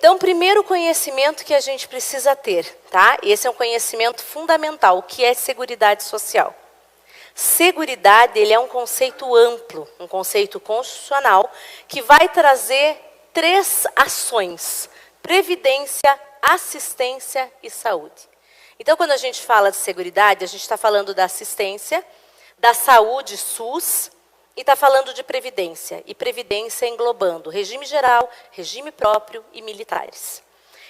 então, primeiro conhecimento que a gente precisa ter, tá? Esse é um conhecimento fundamental, o que é Seguridade Social. Seguridade, ele é um conceito amplo, um conceito constitucional, que vai trazer 3 ações: previdência, assistência e saúde. Então, quando a gente fala de seguridade, a gente está falando da assistência, da saúde, SUS, e está falando de previdência. E previdência englobando regime geral, regime próprio e militares.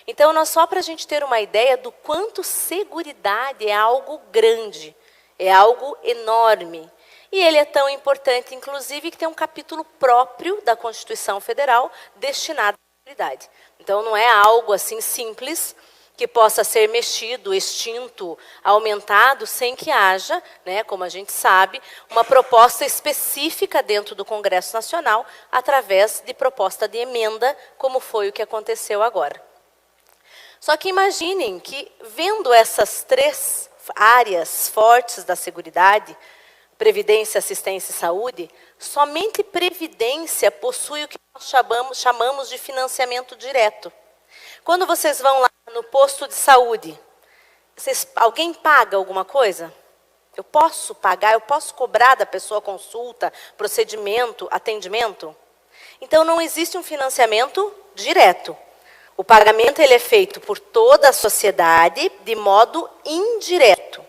Então, só para a gente ter uma ideia do quanto seguridade é algo grande, é algo enorme. E ele é tão importante, inclusive, que tem um capítulo próprio da Constituição Federal destinado à seguridade. Então, não é algo assim simples, que possa ser mexido, extinto, aumentado, sem que haja, né, como a gente sabe, uma proposta específica dentro do Congresso Nacional, através de proposta de emenda, como foi o que aconteceu agora. Só que imaginem que, vendo essas 3 áreas fortes da seguridade, previdência, assistência e saúde, somente previdência possui o que nós chamamos de financiamento direto. Quando vocês vão lá no posto de saúde, alguém paga alguma coisa? Eu posso pagar, eu posso cobrar da pessoa consulta, procedimento, atendimento? Então, não existe um financiamento direto. O pagamento ele é feito por toda a sociedade de modo indireto.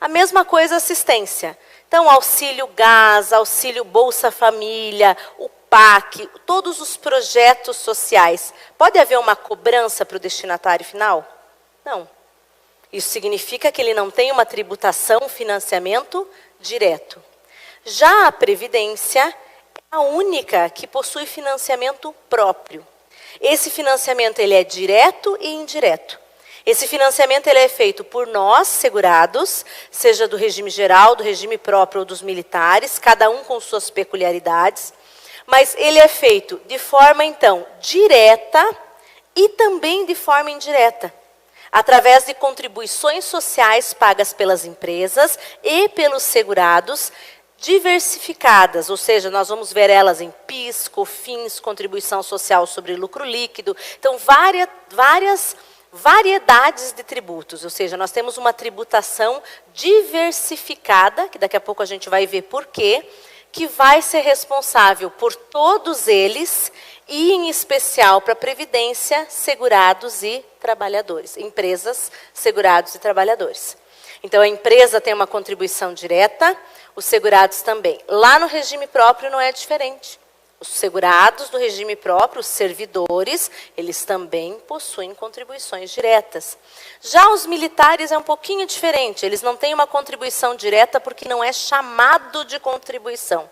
A mesma coisa a assistência. Então, auxílio gás, auxílio Bolsa Família, o PAC, todos os projetos sociais. Pode haver uma cobrança para o destinatário final? Não. Isso significa que ele não tem uma tributação, financiamento direto. Já a Previdência é a única que possui financiamento próprio. Esse financiamento ele é direto e indireto. Esse financiamento ele é feito por nós, segurados, seja do regime geral, do regime próprio ou dos militares, cada um com suas peculiaridades. Mas ele é feito de forma, então, direta e também de forma indireta, através de contribuições sociais pagas pelas empresas e pelos segurados, diversificadas, ou seja, nós vamos ver elas em PIS, COFINS, contribuição social sobre lucro líquido. Então, várias variedades de tributos, ou seja, nós temos uma tributação diversificada, que daqui a pouco a gente vai ver por quê, que vai ser responsável por todos eles e, em especial, para a Previdência, segurados e trabalhadores. Empresas, segurados e trabalhadores. Então, a empresa tem uma contribuição direta, os segurados também. Lá no regime próprio não é diferente. Os segurados do regime próprio, os servidores, eles também possuem contribuições diretas. Já os militares é um pouquinho diferente. Eles não têm uma contribuição direta porque não é chamado de contribuição.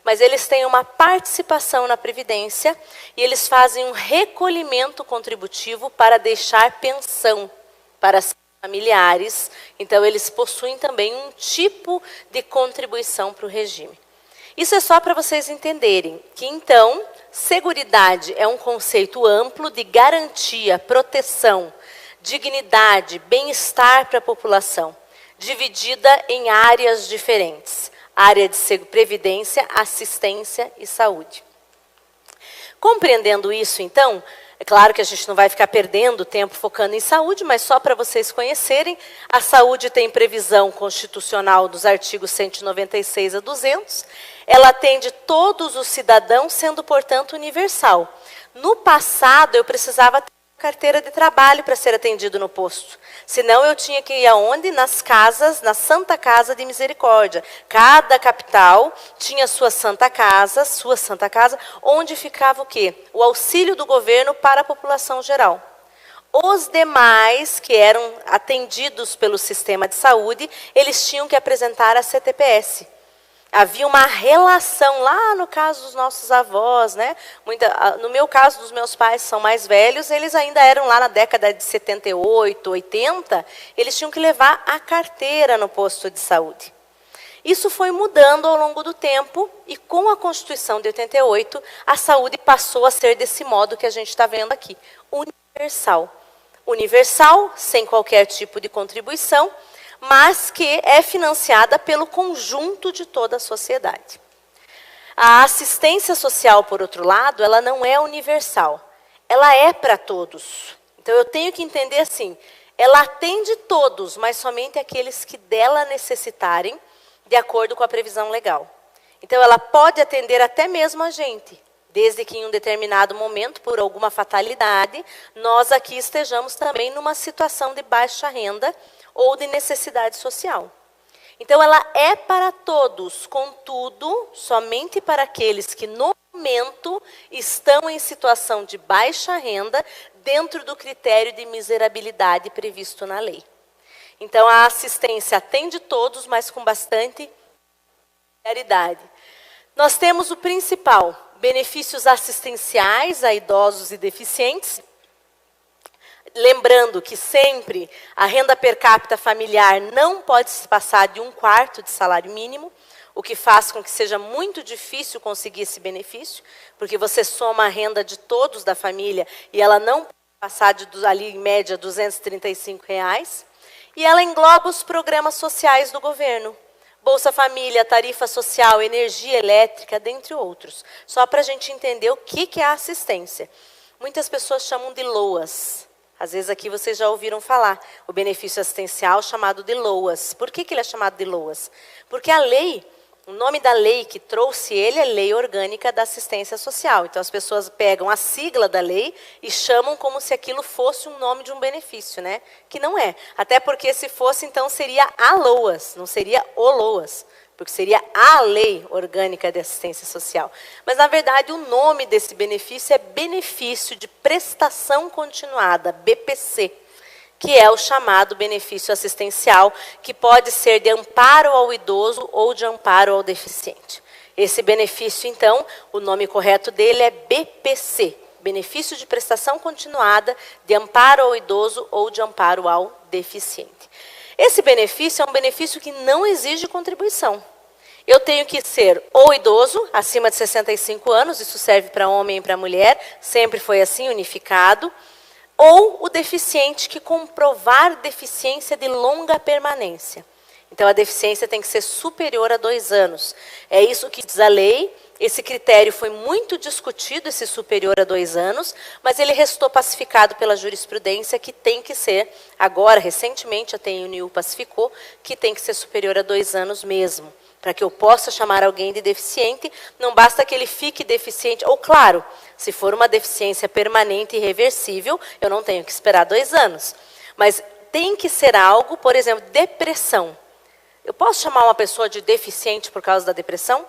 Mas eles têm uma participação na Previdência e eles fazem um recolhimento contributivo para deixar pensão para seus familiares. Então, eles possuem também um tipo de contribuição para o regime. Isso é só para vocês entenderem que, então, seguridade é um conceito amplo de garantia, proteção, dignidade, bem-estar para a população, dividida em áreas diferentes. Área de previdência, assistência e saúde. Compreendendo isso, então, é claro que a gente não vai ficar perdendo tempo focando em saúde, mas só para vocês conhecerem, a saúde tem previsão constitucional dos artigos 196 a 200, ela atende todos os cidadãos, sendo, portanto, universal. No passado, eu precisava ter carteira de trabalho para ser atendido no posto. Senão, eu tinha que ir aonde? Nas casas, na Santa Casa de Misericórdia. Cada capital tinha sua Santa Casa, onde ficava o quê? O auxílio do governo para a população geral. Os demais, que eram atendidos pelo sistema de saúde, eles tinham que apresentar a CTPS. Havia uma relação lá no caso dos nossos avós, né? No meu caso, dos meus pais são mais velhos, eles ainda eram lá na década de 78, 80, eles tinham que levar a carteira no posto de saúde. Isso foi mudando ao longo do tempo e com a Constituição de 88, a saúde passou a ser desse modo que a gente está vendo aqui, universal. Universal, sem qualquer tipo de contribuição, mas que é financiada pelo conjunto de toda a sociedade. A assistência social, por outro lado, ela não é universal. ela é para todos. Então, eu tenho que entender assim, ela atende todos, mas somente aqueles que dela necessitarem, de acordo com a previsão legal. Então, ela pode atender até mesmo a gente, desde que em um determinado momento, por alguma fatalidade, nós aqui estejamos também numa situação de baixa renda ou de necessidade social. Então, ela é para todos, contudo, somente para aqueles que no momento estão em situação de baixa renda, dentro do critério de miserabilidade previsto na lei. Então, a assistência atende todos, mas com bastante prioridade. Nós temos o principal, benefícios assistenciais a idosos e deficientes. Lembrando que sempre a renda per capita familiar não pode se passar de 1/4 de salário mínimo, o que faz com que seja muito difícil conseguir esse benefício, porque você soma a renda de todos da família e ela não pode passar de, ali, em média, R$ 235. E ela engloba os programas sociais do governo. Bolsa Família, tarifa social, energia elétrica, dentre outros. Só para a gente entender o que é a assistência. Muitas pessoas chamam de LOAS. Às vezes aqui vocês já ouviram falar, o benefício assistencial chamado de LOAS. Por que ele é chamado de LOAS? Porque a lei, o nome da lei que trouxe ele é Lei Orgânica da Assistência Social. Então as pessoas pegam a sigla da lei e chamam como se aquilo fosse um nome de um benefício, né? Que não é. Até porque se fosse, então seria a LOAS, não seria o LOAS. Porque seria a Lei Orgânica de Assistência Social. Mas, na verdade, o nome desse benefício é Benefício de Prestação Continuada, BPC, que é o chamado benefício assistencial, que pode ser de amparo ao idoso ou de amparo ao deficiente. Esse benefício, então, o nome correto dele é BPC, Benefício de Prestação Continuada, de amparo ao idoso ou de amparo ao deficiente. Esse benefício é um benefício que não exige contribuição. Eu tenho que ser ou idoso, acima de 65 anos, isso serve para homem e para mulher, sempre foi assim, unificado, ou o deficiente que comprovar deficiência de longa permanência. Então, a deficiência tem que ser superior a 2 anos. É isso que diz a lei. Esse critério foi muito discutido, esse superior a 2 anos, mas ele restou pacificado pela jurisprudência que tem que ser, agora, recentemente, a TNU pacificou, que tem que ser superior a 2 anos mesmo. Para que eu possa chamar alguém de deficiente, não basta que ele fique deficiente. Ou, claro, se for uma deficiência permanente e irreversível, eu não tenho que esperar 2 anos. Mas tem que ser algo, por exemplo, depressão. Eu posso chamar uma pessoa de deficiente por causa da depressão?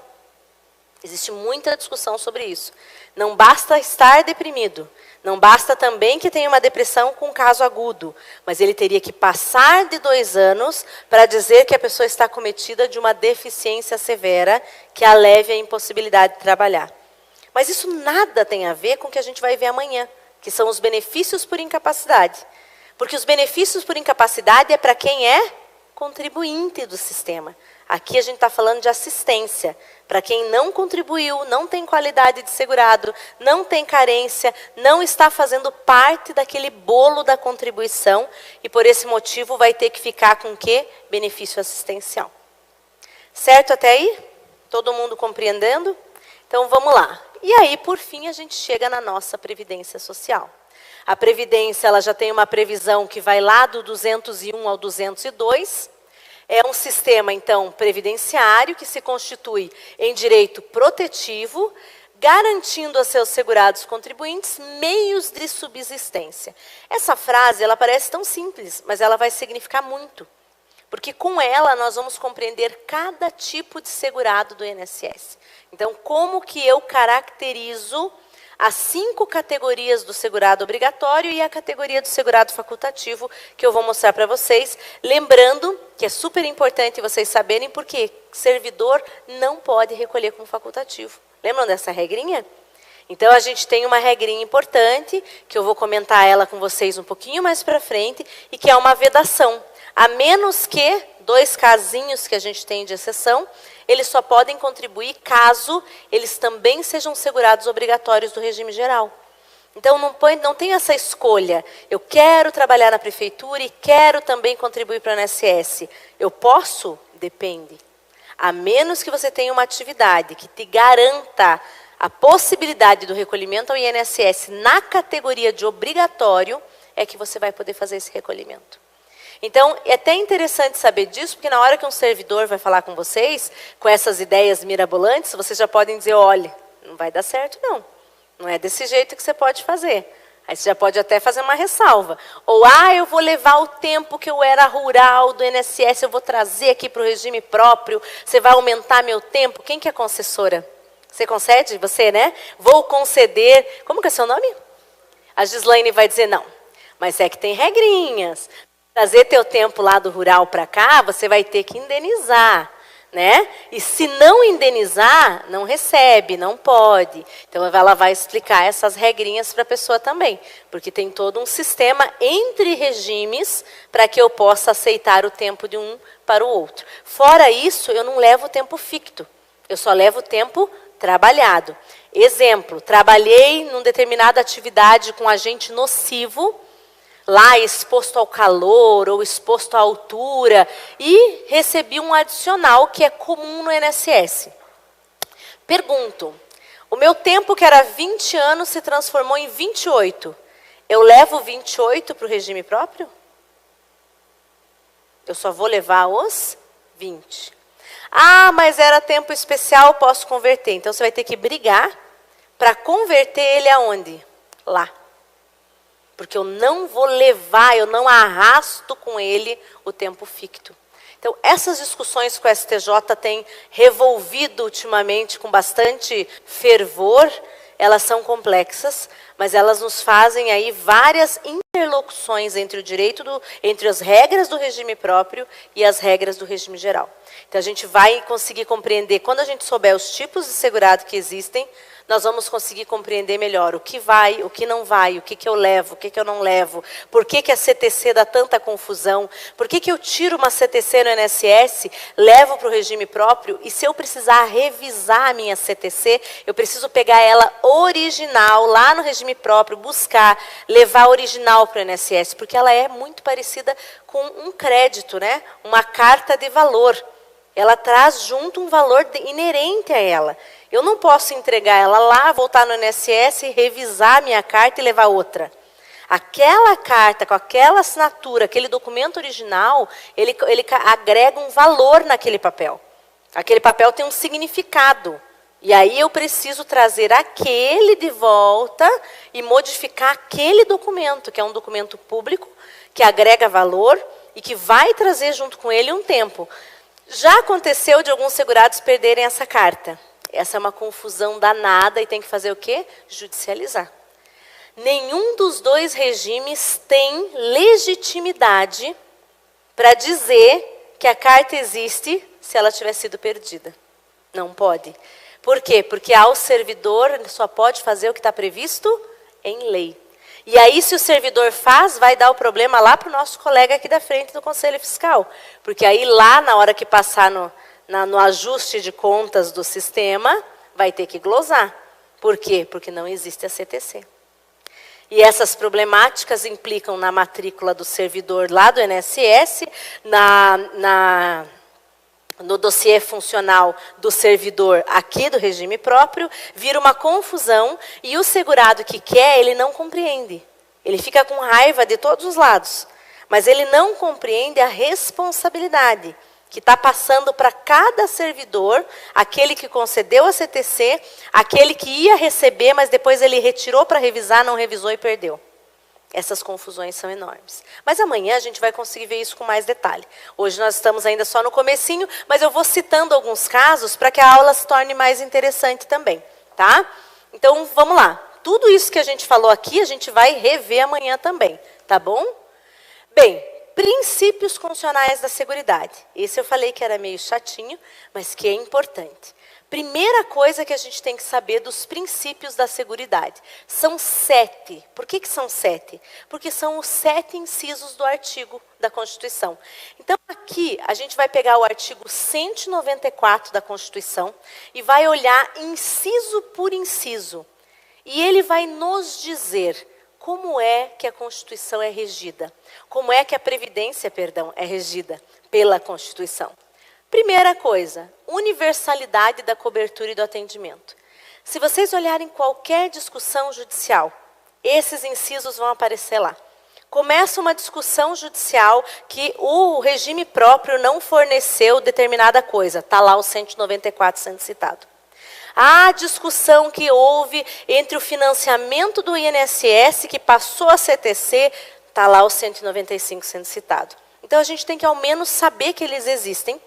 Existe muita discussão sobre isso. Não basta estar deprimido. Não basta também que tenha uma depressão com caso agudo. Mas ele teria que passar de 2 anos para dizer que a pessoa está cometida de uma deficiência severa que a leve à impossibilidade de trabalhar. Mas isso nada tem a ver com o que a gente vai ver amanhã, que são os benefícios por incapacidade. Porque os benefícios por incapacidade é para quem é contribuinte do sistema. Aqui a gente está falando de assistência. Para quem não contribuiu, não tem qualidade de segurado, não tem carência, não está fazendo parte daquele bolo da contribuição e por esse motivo vai ter que ficar com o quê? Benefício assistencial. Certo até aí? Todo mundo compreendendo? Então vamos lá. E aí, por fim, a gente chega na nossa Previdência Social. A Previdência ela já tem uma previsão que vai lá do 201 ao 202. É um sistema, então, previdenciário que se constitui em direito protetivo, garantindo a seus segurados contribuintes meios de subsistência. Essa frase, ela parece tão simples, mas ela vai significar muito. Porque com ela nós vamos compreender cada tipo de segurado do INSS. Então, como que eu caracterizo as 5 categorias do segurado obrigatório e a categoria do segurado facultativo, que eu vou mostrar para vocês. Lembrando que é super importante vocês saberem porque servidor não pode recolher como facultativo. Lembram dessa regrinha? Então, a gente tem uma regrinha importante, que eu vou comentar ela com vocês um pouquinho mais para frente, e que é uma vedação. A menos que, 2 casinhos que a gente tem de exceção, eles só podem contribuir caso eles também sejam segurados obrigatórios do regime geral. Então, não tem essa escolha. Eu quero trabalhar na prefeitura e quero também contribuir para o INSS. Eu posso? Depende. A menos que você tenha uma atividade que te garanta A possibilidade do recolhimento ao INSS na categoria de obrigatório é que você vai poder fazer esse recolhimento. Então, é até interessante saber disso, porque na hora que um servidor vai falar com vocês, com essas ideias mirabolantes, vocês já podem dizer, olha, não vai dar certo não. Não é desse jeito que você pode fazer. Aí você já pode até fazer uma ressalva. Ou, eu vou levar o tempo que eu era rural do INSS, eu vou trazer aqui para o regime próprio, você vai aumentar meu tempo. Quem que é concessora? Você concede? Você, né? Vou conceder. Como que é seu nome? A Gislaine vai dizer, não. Mas é que tem regrinhas. Trazer teu tempo lá do rural para cá, você vai ter que indenizar. Né? E se não indenizar, não recebe, não pode. Então, ela vai explicar essas regrinhas para a pessoa também. Porque tem todo um sistema entre regimes para que eu possa aceitar o tempo de um para o outro. Fora isso, eu não levo tempo ficto. Eu só levo tempo trabalhado. Exemplo, trabalhei numa determinada atividade com agente nocivo, lá exposto ao calor ou exposto à altura, e recebi um adicional que é comum no INSS. Pergunto, o meu tempo que era 20 anos se transformou em 28. Eu levo 28 para o regime próprio? Eu só vou levar os 20. Mas era tempo especial, posso converter. Então, você vai ter que brigar para converter ele aonde? Lá. Porque eu não vou levar, eu não arrasto com ele o tempo ficto. Então, essas discussões que o STJ tem revolvido ultimamente com bastante fervor, elas são complexas, mas elas nos fazem aí várias interlocuções entre o direito, entre as regras do regime próprio e as regras do regime geral. Então, a gente vai conseguir compreender, quando a gente souber os tipos de segurado que existem, nós vamos conseguir compreender melhor o que vai, o que não vai, o que eu levo, o que eu não levo, por que a CTC dá tanta confusão, por que eu tiro uma CTC no INSS, levo para o regime próprio, e se eu precisar revisar a minha CTC, eu preciso pegar ela original, lá no regime próprio, buscar, levar a original para o INSS, porque ela é muito parecida com um crédito, né? Uma carta de valor. Ela traz junto um valor inerente a ela. Eu não posso entregar ela lá, voltar no INSS, revisar a minha carta e levar outra. Aquela carta, com aquela assinatura, aquele documento original, ele agrega um valor naquele papel. Aquele papel tem um significado. E aí eu preciso trazer aquele de volta e modificar aquele documento, que é um documento público, que agrega valor e que vai trazer junto com ele um tempo. Já aconteceu de alguns segurados perderem essa carta. Essa é uma confusão danada e tem que fazer o quê? Judicializar. Nenhum dos dois regimes tem legitimidade para dizer que a carta existe se ela tiver sido perdida. Não pode. Por quê? Porque ao servidor ele só pode fazer o que está previsto em lei. E aí, se o servidor faz, vai dar o problema lá para o nosso colega aqui da frente do Conselho Fiscal. Porque aí lá, na hora que passar no ajuste de contas do sistema, vai ter que glosar. Por quê? Porque não existe a CTC. E essas problemáticas implicam na matrícula do servidor lá do INSS, no dossiê funcional do servidor aqui do regime próprio, vira uma confusão e o segurado que quer, ele não compreende. Ele fica com raiva de todos os lados, mas ele não compreende a responsabilidade que está passando para cada servidor, aquele que concedeu a CTC, aquele que ia receber, mas depois ele retirou para revisar, não revisou e perdeu. Essas confusões são enormes. Mas amanhã a gente vai conseguir ver isso com mais detalhe. Hoje nós estamos ainda só no comecinho, mas eu vou citando alguns casos para que a aula se torne mais interessante também, tá? Então, vamos lá. Tudo isso que a gente falou aqui, a gente vai rever amanhã também, tá bom? Bem, princípios constitucionais da Seguridade. Esse eu falei que era meio chatinho, mas que é importante. Primeira coisa que a gente tem que saber dos princípios da Seguridade. São 7. Por que são 7? Porque são os 7 incisos do artigo da Constituição. Então, aqui, a gente vai pegar o artigo 194 da Constituição e vai olhar inciso por inciso. E ele vai nos dizer como é que a Constituição é regida. Como é que a Previdência, é regida pela Constituição. Primeira coisa, universalidade da cobertura e do atendimento. Se vocês olharem qualquer discussão judicial, esses incisos vão aparecer lá. Começa uma discussão judicial que o regime próprio não forneceu determinada coisa. Está lá o 194 sendo citado. A discussão que houve entre o financiamento do INSS, que passou a CTC, está lá o 195 sendo citado. Então, a gente tem que ao menos saber que eles existem,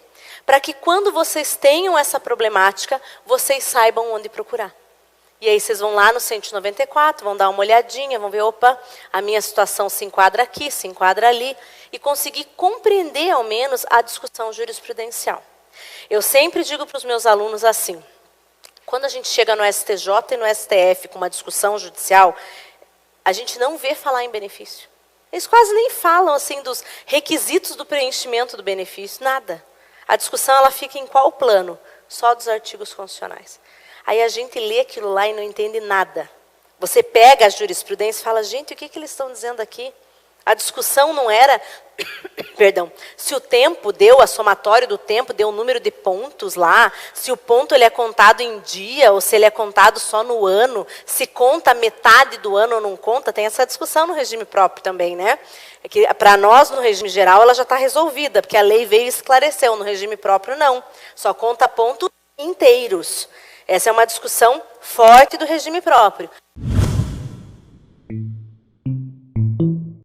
para que quando vocês tenham essa problemática, vocês saibam onde procurar. E aí vocês vão lá no 194, vão dar uma olhadinha, vão ver, opa, a minha situação se enquadra aqui, se enquadra ali, e conseguir compreender ao menos a discussão jurisprudencial. Eu sempre digo para os meus alunos assim, quando a gente chega no STJ e no STF com uma discussão judicial, a gente não vê falar em benefício. Eles quase nem falam assim dos requisitos do preenchimento do benefício, nada. A discussão ela fica em qual plano? Só dos artigos constitucionais. Aí a gente lê aquilo lá e não entende nada. Você pega a jurisprudência e fala, gente, o que eles estão dizendo aqui? A discussão não era, perdão, se o tempo deu, a somatória do tempo deu o número de pontos lá, se o ponto ele é contado em dia ou se ele é contado só no ano, se conta metade do ano ou não conta, tem essa discussão no regime próprio também, né? É que para nós, no regime geral, ela já está resolvida, porque a lei veio e esclareceu, no regime próprio não, só conta pontos inteiros. Essa é uma discussão forte do regime próprio.